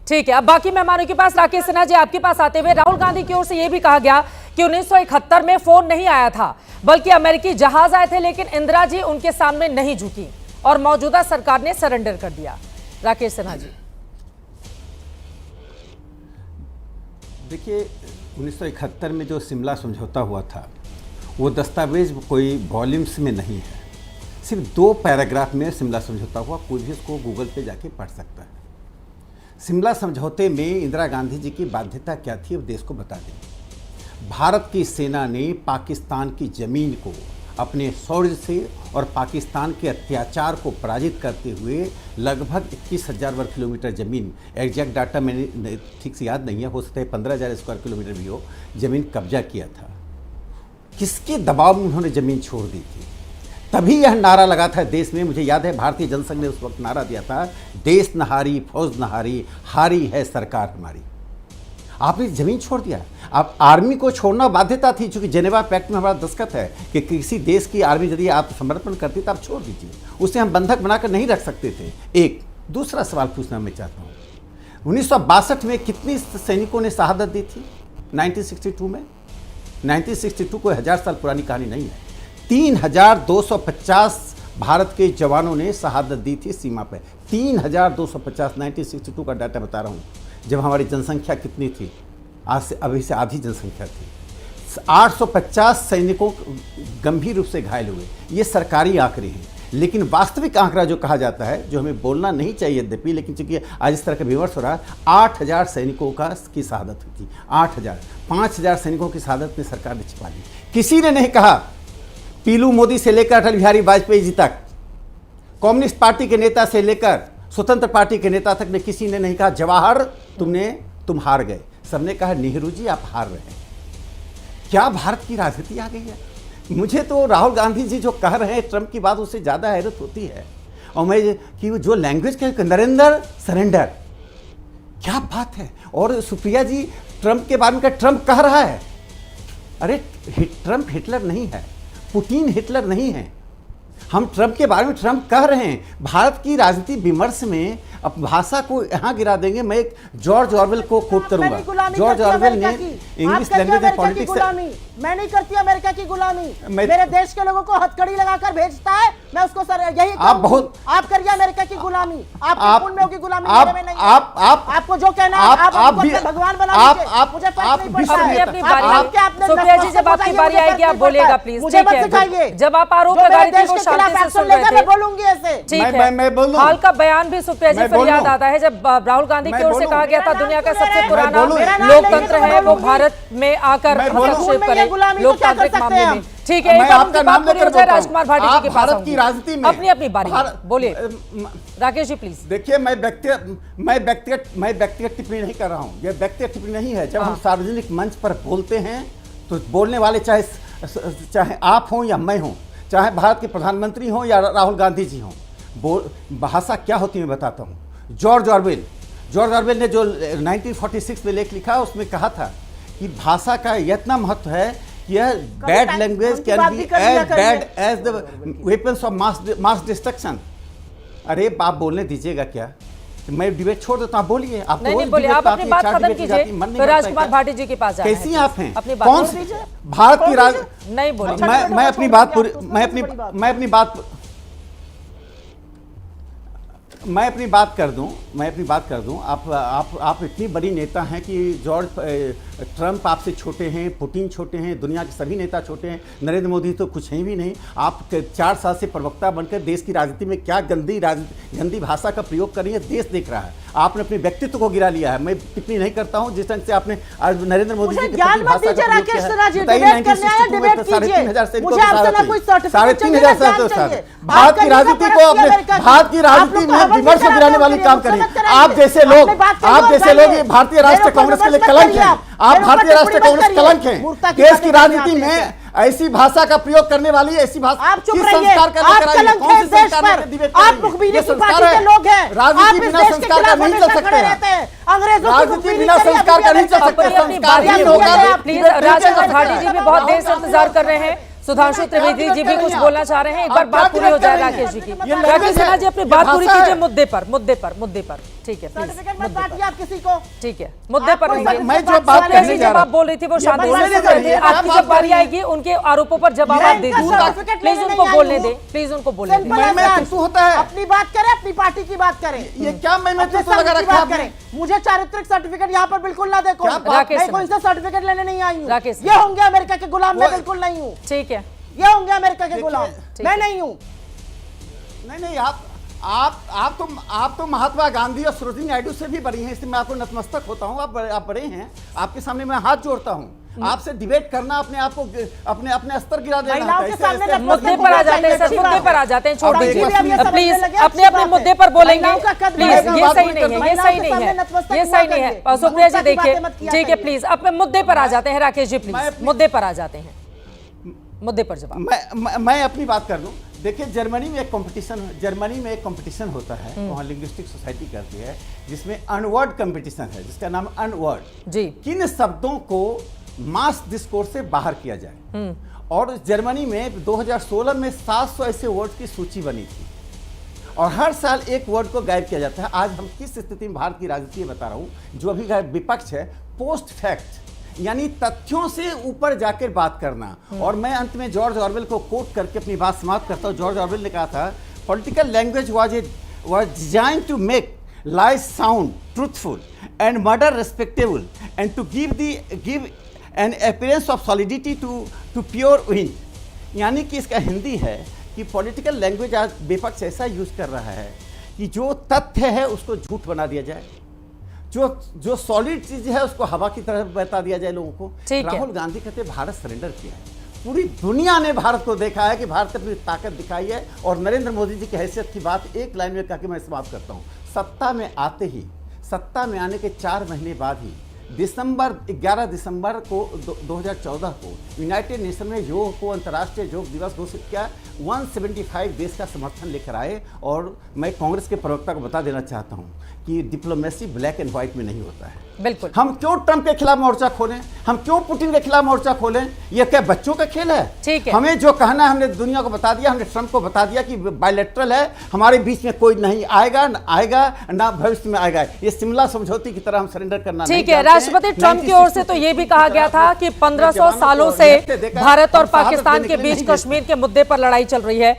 ठीक है, अब बाकी मेहमानों के पास राकेश सिन्हा जी आपके पास आते हुए, राहुल गांधी की ओर से यह भी कहा गया कि 1971 में फोन नहीं आया था, बल्कि अमेरिकी जहाज आए थे, लेकिन इंदिरा जी उनके सामने नहीं झुकी और मौजूदा सरकार ने सरेंडर कर दिया। राकेश सिन्हा जी, देखिए 1971 में जो शिमला समझौता हुआ था वो दस्तावेज कोई वॉल्यूम्स में नहीं है, सिर्फ 2 पैराग्राफ में शिमला समझौता हुआ। कोई भी उसको गूगल पे जाके पढ़ सकता है। शिमला समझौते में इंदिरा गांधी जी की बाध्यता क्या थी, अब देश को बता दें। भारत की सेना ने पाकिस्तान की ज़मीन को अपने शौर्य से और पाकिस्तान के अत्याचार को पराजित करते हुए लगभग 21,000 वर्ग किलोमीटर ज़मीन, एग्जैक्ट डाटा मैंने ठीक से याद नहीं है, हो सकता है 15,000 स्क्वायर किलोमीटर भी हो, ज़मीन कब्जा किया था। किसके दबाव में उन्होंने ज़मीन छोड़ दी थी? तभी यह नारा लगा था देश में। मुझे याद है भारतीय जनसंघ ने उस वक्त नारा दिया था, देश न हारी फौज न हारी, हारी है सरकार हमारी। आपने ज़मीन छोड़ दिया। आप आर्मी को छोड़ना बाध्यता थी, चूंकि जेनेवा पैक्ट में हमारा दस्तखत है कि किसी देश की आर्मी यदि आप समर्पण करती तो आप छोड़ दीजिए, उसे हम बंधक बनाकर नहीं रख सकते थे। एक दूसरा सवाल पूछना मैं चाहता हूँ, 1962 में कितनी सैनिकों ने शहादत दी थी? 1962 में, 1962 कोई 1000 साल पुरानी कहानी नहीं है। 3,250 भारत के जवानों ने शहादत दी थी सीमा पर। 3,250, 1962 का डाटा बता रहा हूँ, जब हमारी जनसंख्या कितनी थी? आज से अभी से आधी जनसंख्या थी। 850 सैनिकों गंभीर रूप से घायल हुए। ये सरकारी आंकड़े हैं, लेकिन वास्तविक आंकड़ा जो कहा जाता है, जो हमें बोलना नहीं चाहिए यद्यपि, लेकिन चूंकि आज इस तरह का विमर्श हो रहा है, 8,000 सैनिकों की शहादत हुई थी। 8,000, 5,000 सैनिकों की शहादत में सरकार ने छिपा ली। किसी ने नहीं कहा, पीलू मोदी से लेकर अटल बिहारी वाजपेयी जी तक, कम्युनिस्ट पार्टी के नेता से लेकर स्वतंत्र पार्टी के नेता तक ने किसी ने नहीं कहा जवाहर तुम हार गए। सबने कहा नेहरू जी आप हार रहे हैं। क्या भारत की राजनीति आ गई है? मुझे तो राहुल गांधी जी जो कह रहे हैं ट्रंप की बात, उससे ज़्यादा हैरत होती है। और मैं कि वो जो लैंग्वेज के नरेंद्र सरेंडर, क्या बात है। और सुप्रिया जी ट्रंप के बारे में ट्रंप कह रहा है, अरे ट्रंप हिटलर नहीं है, पुतिन हिटलर नहीं है। हम ट्रंप के बारे में ट्रंप कह रहे हैं। भारत की राजनीति विमर्श में अब भाषा को यहाँ गिरा देंगे। मैं एक जॉर्ज ऑरवेल को कोट करूंगा। जॉर्ज ऑरवेल ने इंग्लिश लैंग्वेज एंड पॉलिटिक्स, मैं नहीं करती अमेरिका की गुलामी। मेरे देश के लोगों को हथकड़ी लगाकर भेजता है, मैं उसको सर यही आप करिए अमेरिका की गुलामी। आप में होगी गुलामी, मेरे में नहीं। आपको जो कहना है आप भगवान बना लीजिए, मुझे फर्क नहीं पड़ता है। सुप्रिया जी जब आपकी बारी आएगी आप बोलिएगा प्लीज, मुझे मत सिखाइए। जब आप आरोप लगा रही थी वो शांति से सुन रहे थे, मैं बोलूंगी ऐसे। ठीक है, हाल का बयान भी सुप्रिया जी फिर याद आता है जब राहुल गांधी की ओर से कहा गया था दुनिया का सबसे पुराना लोकतंत्र है वो भारत में आकर हस्तक्षेप करे लोकतांत्रिक मामले में। ठीक है, राजकुमार भाटी जी के पास भारत की राजनीति में अपनी बारी बोलिए। राकेश जी प्लीज। देखिए, मैं व्यक्तिगत टिप्पणी नहीं कर रहा हूँ, यह व्यक्तिगत टिप्पणी नहीं है। जब हम सार्वजनिक मंच पर बोलते हैं तो बोलने वाले चाहे आप हों या मैं हूँ, चाहे भारत के प्रधानमंत्री हों या राहुल गांधी जी हों, भाषा क्या होती है मैं बताता हूँ। जॉर्ज ऑरवेल ने जो 1946 में लेख लिखा, उसमें कहा था कि भाषा का इतना महत्व है कि यह bad language can be as bad as the weapons of mass destruction. अरे आप बोलने दीजिएगा क्या? मैं डिबेट छोड़ देता हूँ, आप बोलिए। आप नहीं बोलिए, आप अपनी बात खत्म कीजिए, तो राजकुमार भाटी जी के पास जाएं। कैसी आप हैं? अपनी बात कौन भारत की राज नहीं बोलिए। मैं अपनी बात पूरी मैं अपनी बात कर दूं। आप इतनी बड़ी नेता हैं कि जॉर्ज ट्रंप आपसे छोटे हैं, पुतिन छोटे हैं, दुनिया के सभी नेता छोटे हैं, नरेंद्र मोदी तो कुछ हैं भी नहीं। आप 4 साल से प्रवक्ता बनकर देश की राजनीति में क्या गंदी भाषा का प्रयोग कर रही है, देश देख रहा है। आपने अपने व्यक्तित्व को गिरा लिया है। मैं टिप्पणी नहीं करता हूँ जिस ढंग से आपने आज नरेंद्र मोदी जी की भाषा का प्रयोग किया है। 3,500 भारत की राजनीति को अपने भारत की राजनीति में विमर्श गिराने वाली काम करें। आप जैसे लोग भारतीय राष्ट्रीय कांग्रेस के लिए कलंक हैं। आप भारतीय राष्ट्रीय कांग्रेस कलंक हैं। देश की राजनीति में ऐसी भाषा का प्रयोग करने वाली ऐसी भाषा आप चुप रहिए। आप कलंक हैं देश पर। आप मुखबिरी की पार्टी के लोग हैं। राजनीति बिना संस्कार का नहीं चल सकते। अंग्रेजों राजनीति बिना संस्कार का नहीं चल सकते। संस्कारहीन होगा। प्लीज राजकुमार भाटी जी भी बहुत देर से इंतजार कर रहे हैं। सुधांशु त्रिवेदी जी भी कुछ बोलना चाह रहे हैं। एक बार बात पूरी हो जाए राकेश जी की। राकेश सिन्हा जी अपनी बात पूरी कीजिए मुद्दे पर। ठीक है, please, सर्टिफिकेट मत मुद्दे पर। बांटिए आप किसी को। ठीक है, मुद्दे पर आपको रहेंगे। सर- मैं जो बात सुप्रिया जी कहने जा जब रहा आप बोल रही थी वो शांति बोलने से दीजिए, सुन रही थी। आप आपकी बात जब बारी करिए। आएगी उनके आरोपों पर जवाब मैं आप दे इनका दीजिए। सर्टिफिकेट प्लीज लेने उनको नहीं आई बोलने हूँ। दे, प्लीज उनको बोलने सिंपल दे। है मैं सर। तू होता है। अपनी बात करें, अपनी पार्टी की बात करें। ये क्या मैं अपने तो लगा संघ की रखा बात आपने? करें। मुझे चारित्रिक सर्टिफिकेट यहाँ पर बिल्कुल ना देखो। क्या बात- राकेश मैं सिन्हा। कोई से सर्टिफिकेट लेने नहीं आई हूँ। राकेश ये होंगे अमेरिका के गुलाम, मैं वो- बिल्कुल नहीं हूँ। ठीक है, ये होंगे अमेरिका के देखिए, गुलाम, ठीक मैं है। नहीं हूँ। नहीं आप तो महात्मा गांधी और सरोजिनी नायडू से भी बड़ी हैं, इसलिए मैं आपको नतमस्तक होता हूँ। आप बड़े हैं, आपके सामने मैं हाथ जोड़ता हूँ। आपसे डिबेट करना अपने आप को अपने स्तर गिरा देना महिलाओं है। के ऐसे- सामने ऐसे- नतमस्तक मुद्दे पर आ जाते हैं सर, अच्छी मुद्दे बात पर है। आ जाते हैं, छोड़ अब दीजिए। देखिए, अब ये समझने प्लीज लगे, अपने अच्छी अपने बात मुद्दे है। पर बोलेंगे। महिलाओं का कद प्लीज बढ़ेगा। ये सही नहीं है, ये महिलाओं सही के नहीं सामने है, नतमस्तक ये हुआ सही नहीं है। करिए। सुप्रिया जी मुद्दा की देखिए, बातें मत किया ठीक है, करिए। प्लीज अपने मुद्दे पर आ जाते हैं। राकेश जी मैं प्लीज अपनी- मुद्दे पर आ जाते हैं, मुद्दे पर जवाब। मैं अपनी बात कर लूं। देखिए, जर्मनी में एक कंपटीशन होता है, वहाँ लिंग्विस्टिक सोसाइटी करती है, जिसमें अनवर्ड कंपटीशन है, जिसका नाम अनवर्ड। जी, किन शब्दों को मास डिस्कोर्स से बाहर किया जाए। और जर्मनी में 2016 में 700 ऐसे वर्ड की सूची बनी थी और हर साल एक वर्ड को गायब किया जाता है। आज हम किस स्थिति में भारत की राजनीति बता रहा हूं। जो अभी विपक्ष है, पोस्ट फैक्ट यानी तथ्यों से ऊपर जाकर बात करना। और मैं अंत में जॉर्ज ऑरवेल को कोट करके अपनी बात समाप्त करता हूं। जॉर्ज ऑरवेल ने कहा था, political language was design to make lies sound truthful and murder respectable and to give an appearance of solidity to pure wind. यानी कि इसका हिंदी है कि पॉलिटिकल लैंग्वेज आज विपक्ष ऐसा यूज कर रहा है कि जो तथ्य है उसको झूठ बना दिया जाए, जो सॉलिड चीज है उसको हवा की तरह बता दिया जाए लोगों को। ठीक है। राहुल गांधी कहते भारत सरेंडर किया है। पूरी दुनिया ने भारत को देखा है कि भारत ने अपनी ताकत दिखाई है। और नरेंद्र मोदी जी की हैसियत की बात एक लाइन में कहकर मैं समाप्त करता हूँ। सत्ता में आने के 4 महीने बाद ही 11 दिसंबर को 2014 को यूनाइटेड नेशन में योग को अंतर्राष्ट्रीय योग दिवस घोषित किया। 175 देश का समर्थन लेकर आए। और मैं कांग्रेस के प्रवक्ता को बता देना चाहता हूं कि डिप्लोमेसी ब्लैक एंड व्हाइट में नहीं होता है। बिल्कुल। हम क्यों ट्रंप के खिलाफ मोर्चा खोलें, हम क्यों पुतिन के खिलाफ मोर्चा खोलें? ये क्या बच्चों का खेल है? ठीक है। हमें जो कहना है हमने दुनिया को बता दिया, हमने ट्रंप को बता दिया कि बायलैटरल है, हमारे बीच में कोई नहीं आएगा ना भविष्य में आएगा। ये शिमला समझौते की तरह हम सरेंडर करना नहीं ठीक है। चाहते हैं। राष्ट्रपति ट्रंप की ओर से तो ये भी कहा गया था कि 1500 सालों से भारत और पाकिस्तान के बीच कश्मीर के मुद्दे पर लड़ाई चल रही है।